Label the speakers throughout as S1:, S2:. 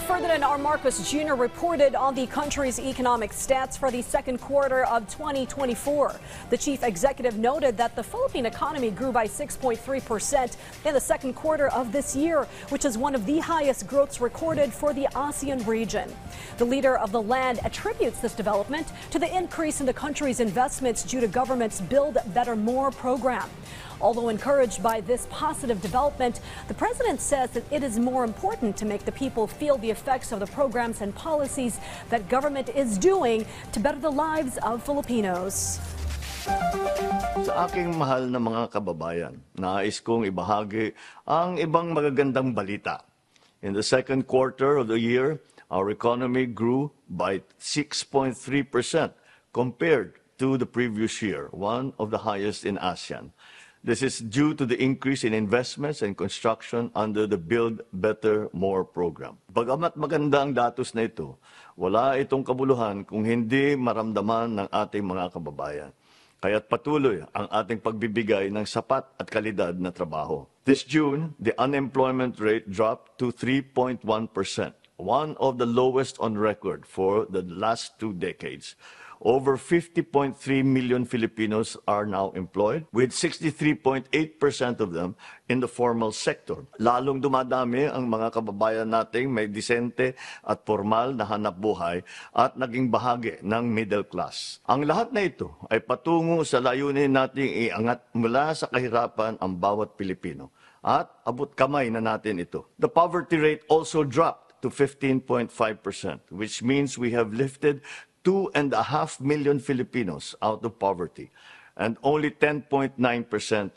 S1: Ferdinand R. Marcos Jr. reported on the country's economic stats for the second quarter of 2024. The chief executive noted that the Philippine economy grew by 6.3% in the second quarter of this year, which is one of the highest growths recorded for the ASEAN region. The leader of the land attributes this development to the increase in the country's investments due to government's Build Better More program. Although encouraged by this positive development, the president says that it is more important to make the people feel the effects of the programs and policies that government is doing to better the lives of Filipinos.
S2: Sa aking mahal na mga kababayan, nais kong ibahagi ang ibang magagandang balita. In the second quarter of the year, our economy grew by 6.3% compared to the previous year, one of the highest in ASEAN. This is due to the increase in investments and construction under the Build Better More program. Bagamat maganda ang datos na ito, wala itong kabuluhan kung hindi maramdaman ng ating mga kababayan. Kaya't patuloy ang ating pagbibigay ng sapat at kalidad na trabaho. This June, the unemployment rate dropped to 3.1%, one of the lowest on record for the last 2 decades. Over 50.3 million Filipinos are now employed, with 63.8% of them in the formal sector. Lalong dumadami ang mga kababayan nating may disente at formal na hanap buhay at naging bahagi ng middle class. Ang lahat na ito ay patungo sa layunin nating iangat mula sa kahirapan ang bawat Pilipino at abot kamay na natin ito. The poverty rate also dropped to 15.5%, which means we have lifted 2.5 million Filipinos out of poverty, and only 10.9%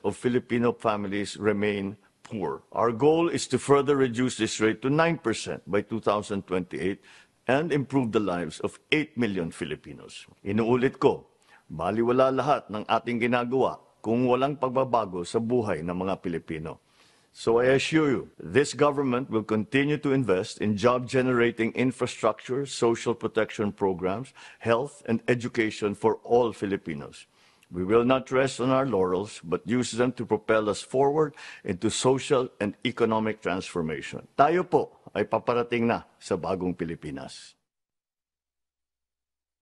S2: of Filipino families remain poor. Our goal is to further reduce this rate to 9% by 2028 and improve the lives of 8 million Filipinos. Inuulit ko, baliwala lahat ng ating ginagawa kung walang pagbabago sa buhay ng mga Pilipino. So I assure you, this government will continue to invest in job-generating infrastructure, social protection programs, health, and education for all Filipinos. We will not rest on our laurels, but use them to propel us forward into social and economic transformation. Tayo po ay paparating na sa bagong Pilipinas.